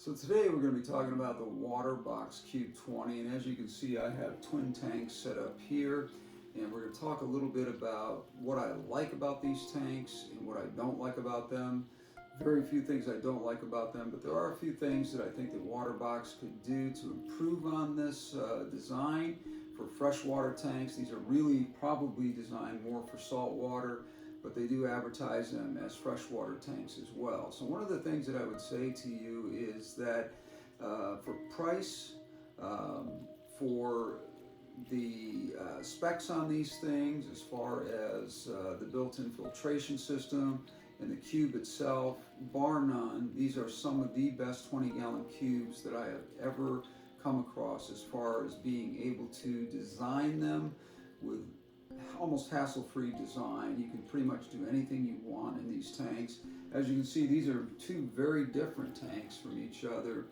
So today we're going to be talking about the WaterBox Cube 20, and as you can see I have twin tanks set up here, and we're going to talk a little bit about what I like about these tanks and what I don't like about them. Very few things I don't like about them, but there are a few things that I think that WaterBox could do to improve on this design for freshwater tanks. These are really probably designed more for salt water, but they do advertise them as freshwater tanks as well. So one of the things that I would say to you is that for price, for the specs on these things, as far as the built-in filtration system and the cube itself, bar none, these are some of the best 20-gallon cubes that I have ever come across as far as being able to design them with almost hassle-free design. You can pretty much do anything you want in these tanks. As you can see, these are two very different tanks from each other,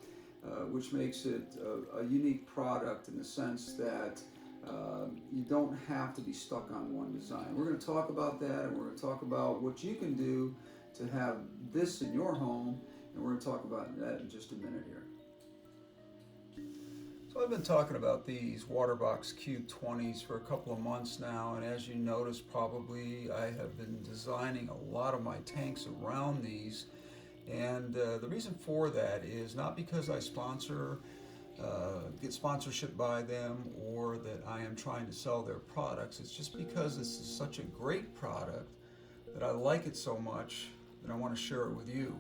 which makes it a unique product in the sense that you don't have to be stuck on one design. We're going to talk about that, and we're going to talk about what you can do to have this in your home, and we're going to talk about that in just a minute here. So I've been talking about these WaterBox Cube 20s for a couple of months now, and as you notice probably, I have been designing a lot of my tanks around these. And the reason for that is not because I get sponsorship by them or that I am trying to sell their products. It's just because this is such a great product that I like it so much that I want to share it with you.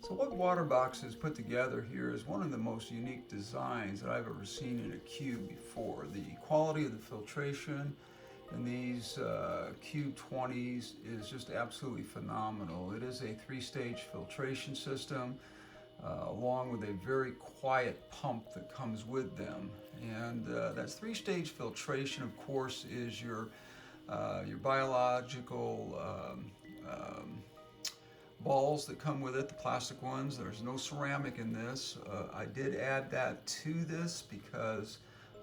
So what WaterBox has put together here is one of the most unique designs that I've ever seen in a cube before. The quality of the filtration in these Cube 20s is just absolutely phenomenal. It is a 3-stage filtration system along with a very quiet pump that comes with them. And that's 3-stage filtration, of course, is your biological balls that come with it, the plastic ones. There's no ceramic in this. I did add that to this because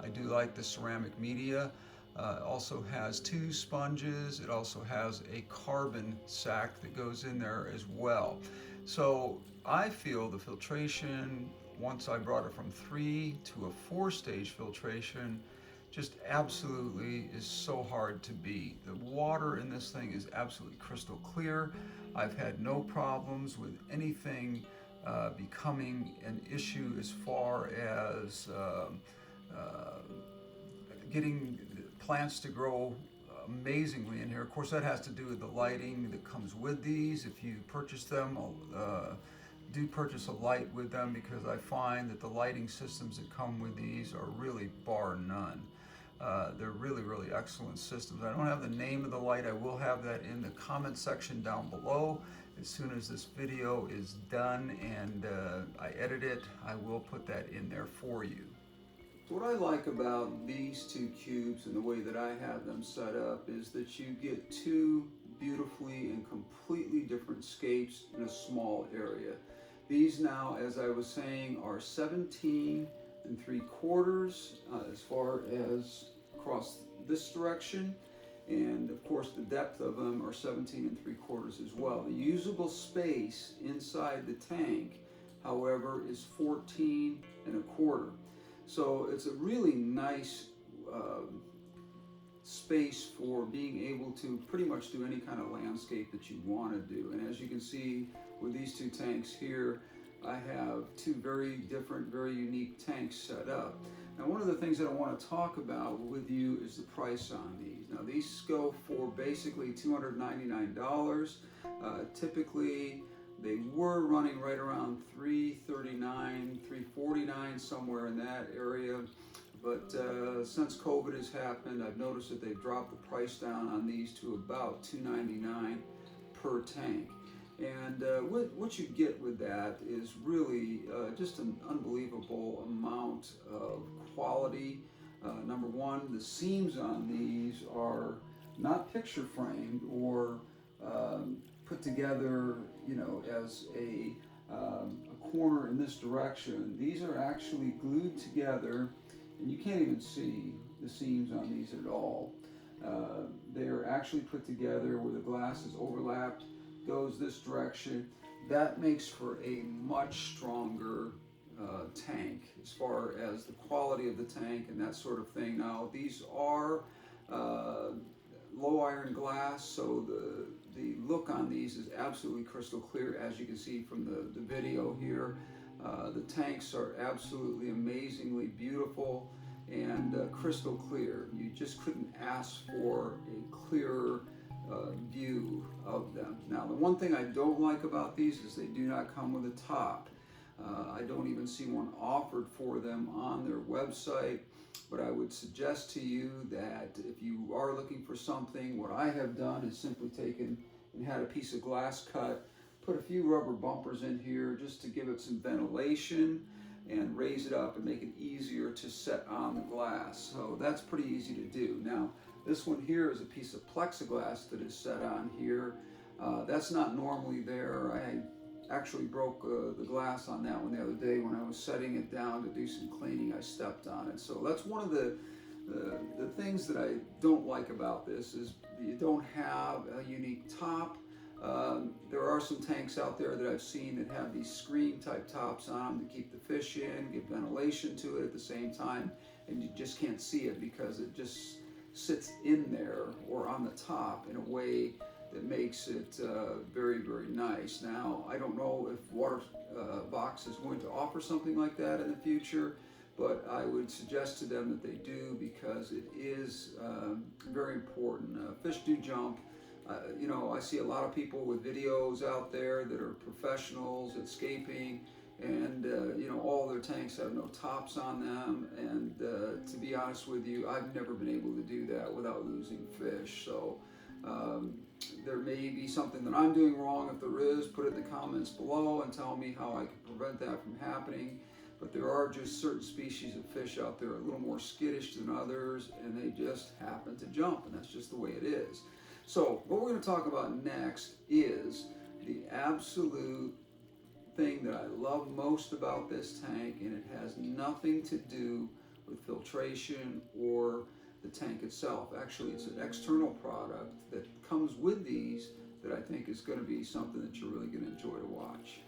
I do like the ceramic media. It also has 2 sponges. It also has a carbon sack that goes in there as well. So I feel the filtration, once I brought it from 3 to a 4-stage filtration, just absolutely is so hard to beat. The water in this thing is absolutely crystal clear. I've had no problems with anything becoming an issue as far as getting plants to grow amazingly in here. Of course, that has to do with the lighting that comes with these. If you purchase them, do purchase a light with them, because I find that the lighting systems that come with these are really bar none. They're really, really excellent systems. I don't have the name of the light. I will have that in the comment section down below. As soon as this video is done and I edit it, I will put that in there for you. So what I like about these 2 cubes and the way that I have them set up is that you get 2 beautifully and completely different scapes in a small area. These now, as I was saying, are 17 3/4 as far as across this direction, and of course the depth of them are 17 3/4 as well. The usable space inside the tank, however, is 14 1/4. So it's a really nice space for being able to pretty much do any kind of landscape that you want to do. And as you can see with these 2 tanks here, I have 2 very different, very unique tanks set up. Now, one of the things that I want to talk about with you is the price on these. Now, these go for basically $299. Typically, they were running right around $339, $349, somewhere in that area. But since COVID has happened, I've noticed that they've dropped the price down on these to about $299 per tank. And what you get with that is really just an unbelievable amount of quality. Number one, the seams on these are not picture framed or put together, you know, as a corner in this direction. These are actually glued together, and you can't even see the seams on these at all. They are actually put together where the glass is overlapped, goes this direction, that makes for a much stronger tank as far as the quality of the tank and that sort of thing. Now these are low iron glass, so the look on these is absolutely crystal clear, as you can see from the video here. The tanks are absolutely amazingly beautiful and crystal clear. You just couldn't ask for a clearer view of them. Now the one thing I don't like about these is they do not come with a top. I don't even see one offered for them on their website, but I would suggest to you that if you are looking for something, what I have done is simply taken and had a piece of glass cut, put a few rubber bumpers in here just to give it some ventilation and raise it up and make it easier to set on the glass. So that's pretty easy to do. Now this one here is a piece of plexiglass that is set on here. That's not normally there. I actually broke the glass on that one the other day when I was setting it down to do some cleaning. I stepped on it. So that's one of the things that I don't like about this is you don't have a unique top. There are some tanks out there that I've seen that have these screen type tops on them to keep the fish in, give ventilation to it at the same time, and you just can't see it because it just sits in there or on the top in a way that makes it very, very nice. Now, I don't know if Waterbox is going to offer something like that in the future, but I would suggest to them that they do because it is very important. Fish do jump. You know, I see a lot of people with videos out there that are professionals at scaping, and you know, all their tanks have no tops on them, and to be honest with you, I've never been able to do that without losing fish. So there may be something that I'm doing wrong. If there is, put it in the comments below and tell me how I can prevent that from happening. But there are just certain species of fish out there a little more skittish than others, and they just happen to jump, and that's just the way it is. So what we're going to talk about next is the absolute thing that I love most about this tank, and it has nothing to do with filtration or the tank itself. Actually, it's an external product that comes with these that I think is going to be something that you're really going to enjoy to watch.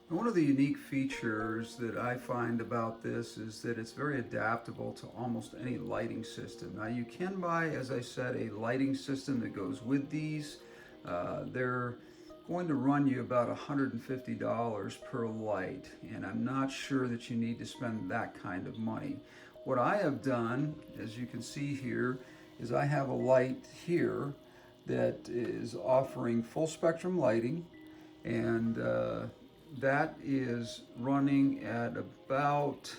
And one of the unique features that I find about this is that it's very adaptable to almost any lighting system. Now you can buy, as I said, a lighting system that goes with these. They're going to run you about $150 per light, and I'm not sure that you need to spend that kind of money. What I have done, as you can see here, is I have a light here that is offering full spectrum lighting, and that is running at about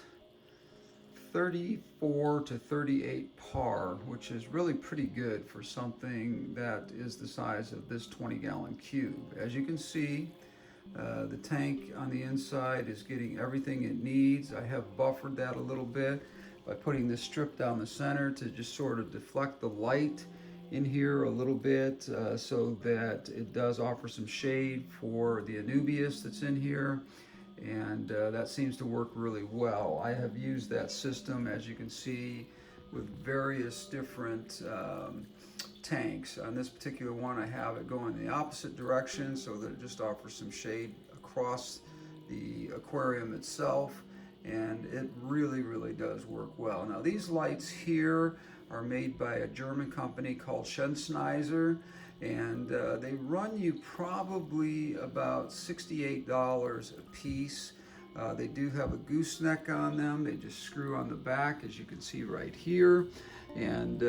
34 to 38 par, which is really pretty good for something that is the size of this 20-gallon cube. As you can see, the tank on the inside is getting everything it needs. I have buffered that a little bit by putting this strip down the center to just sort of deflect the light in here a little bit so that it does offer some shade for the Anubias that's in here, and that seems to work really well. I have used that system, as you can see, with various different tanks. On this particular one, I have it going in the opposite direction so that it just offers some shade across the aquarium itself, and it really, really does work well. Now these lights here are made by a German company called Schensneiser, and they run you probably about $68 a piece. They do have a gooseneck on them. They just screw on the back, as you can see right here. And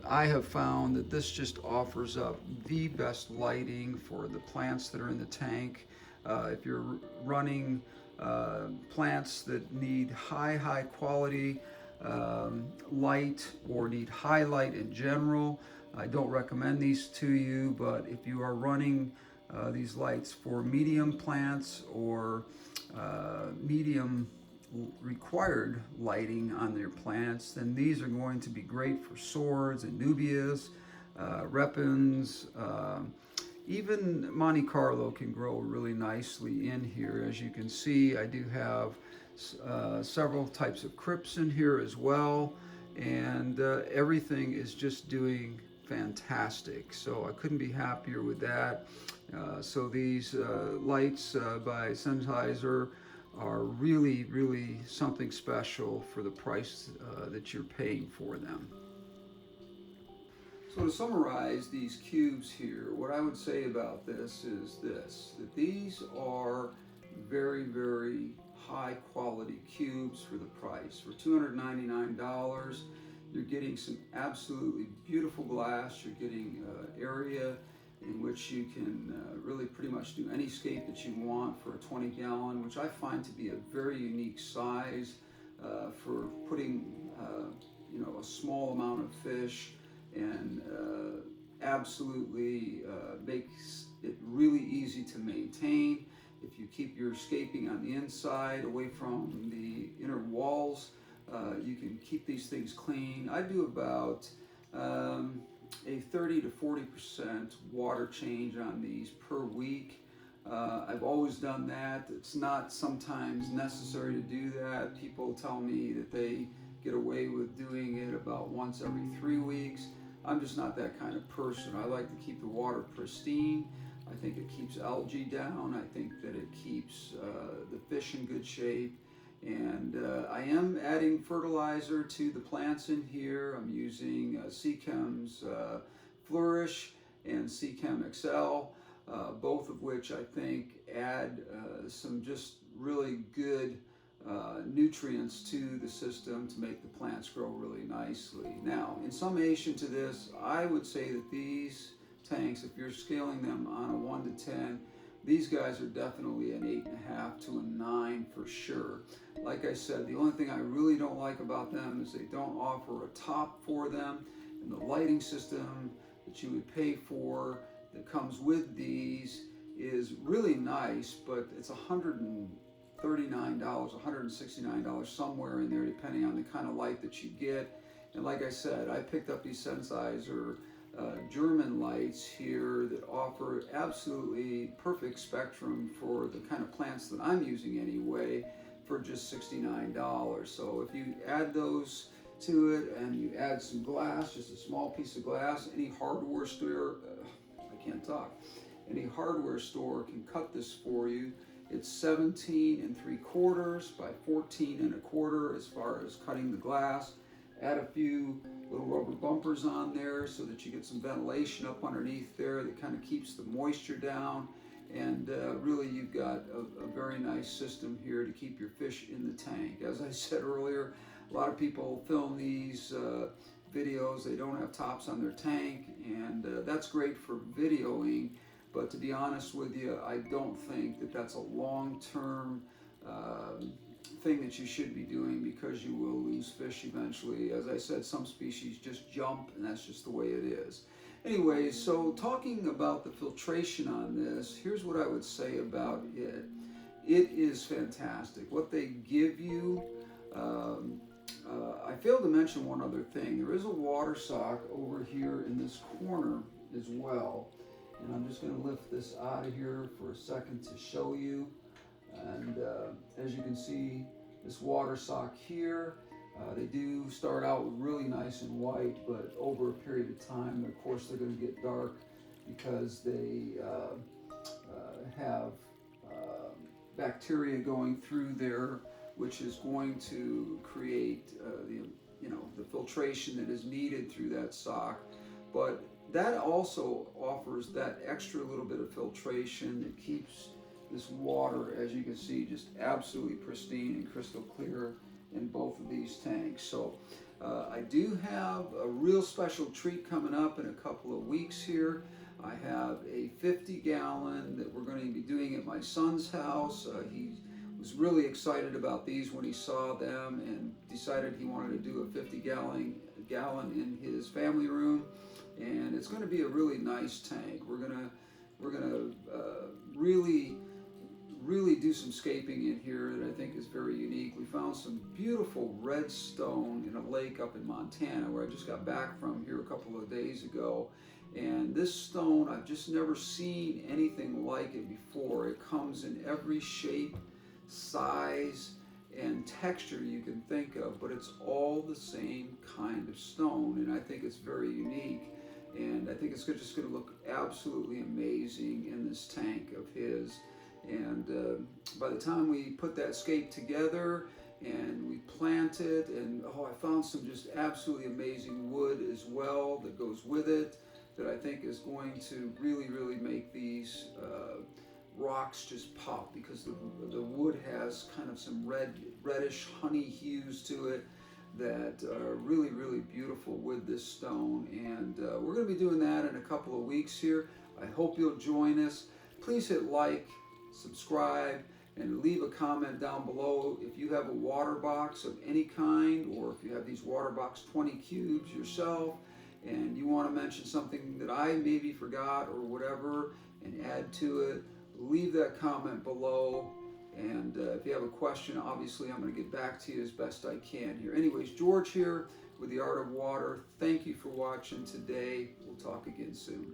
I have found that this just offers up the best lighting for the plants that are in the tank. If you're running plants that need high quality light or need high light in general, I don't recommend these to you. But if you are running these lights for medium plants or medium required lighting on their plants, then these are going to be great for swords, Anubias, repens. Even Monte Carlo can grow really nicely in here. As you can see, I do have several types of crypts in here as well, and everything is just doing fantastic. So I couldn't be happier with that. So these lights by Sennheiser are really, really something special for the price that you're paying for them. So to summarize these cubes here, what I would say about this is this, that these are very, very high quality cubes for the price. For $299, you're getting some absolutely beautiful glass. You're getting area in which you can really pretty much do any scape that you want for a 20 gallon, which I find to be a very unique size for putting a small amount of fish, and absolutely makes it really easy to maintain. If you keep your scaping on the inside away from the inner walls, you can keep these things clean. I do about a 30 to 40% water change on these per week. I've always done that. It's not sometimes necessary to do that. People tell me that they get away with doing it about once every 3 weeks. I'm just not that kind of person. I like to keep the water pristine. I think it keeps algae down. I think that it keeps the fish in good shape. And I am adding fertilizer to the plants in here. I'm using Seachem's Flourish and Seachem XL, both of which I think add some just really good nutrients to the system to make the plants grow really nicely. Now, in summation to this, I would say that these tanks, if you're scaling them on a 1 to 10, these guys are definitely an 8.5 to a 9 for sure. Like I said, the only thing I really don't like about them is they don't offer a top for them, and the lighting system that you would pay for that comes with these is really nice, but it's $139, $169 somewhere in there, depending on the kind of light that you get. And like I said, I picked up these Sennheiser German lights here that offer absolutely perfect spectrum for the kind of plants that I'm using anyway, for just $69. So if you add those to it and you add some glass, just a small piece of glass, any hardware store, I can't talk, any hardware store can cut this for you. It's 17 3/4 by 14 1/4 as far as cutting the glass. Add a few little rubber bumpers on there so that you get some ventilation up underneath there that kind of keeps the moisture down. And really you've got a very nice system here to keep your fish in the tank. As I said earlier, a lot of people film these videos, they don't have tops on their tank, and that's great for videoing, but to be honest with you, I don't think that that's a long-term thing that you should be doing, because you will lose fish eventually. As I said, some species just jump, and that's just the way it is. Anyways, so talking about the filtration on this, here's what I would say about it. It is fantastic. What they give you, I failed to mention one other thing. There is a water sock over here in this corner as well. And I'm just going to lift this out of here for a second to show you. And as you can see, this water sock here, they do start out really nice and white, but over a period of time, of course, they're going to get dark because they have bacteria going through there, which is going to create the filtration that is needed through that sock. But that also offers that extra little bit of filtration that keeps this water, as you can see, just absolutely pristine and crystal clear in both of these tanks. So I do have a real special treat coming up in a couple of weeks here. I have a 50-gallon that we're going to be doing at my son's house. He was really excited about these when he saw them and decided he wanted to do a 50-gallon in his family room, and it's going to be a really nice tank. We're gonna really do some scaping in here that I think is very unique. We found some beautiful red stone in a lake up in Montana, where I just got back from here a couple of days ago. And this stone, I've just never seen anything like it before. It comes in every shape, size, and texture you can think of, but it's all the same kind of stone, and I think it's very unique. and I think it's just going to look absolutely amazing in this tank of his. And by the time we put that scape together and we plant it, and I found some just absolutely amazing wood as well that goes with it, that I think is going to really make these rocks just pop, because the wood has kind of some reddish honey hues to it that are really beautiful with this stone. And we're going to be doing that in a couple of weeks here. I hope you'll join us. Please hit like, subscribe, and leave a comment down below if you have a water box of any kind, or if you have these water box 20 cubes yourself and you want to mention something that I maybe forgot or whatever and add to it. Leave that comment below. And if you have a question, obviously I'm going to get back to you as best I can here. Anyways, George here with The Art of Water. Thank you for watching today. We'll talk again soon.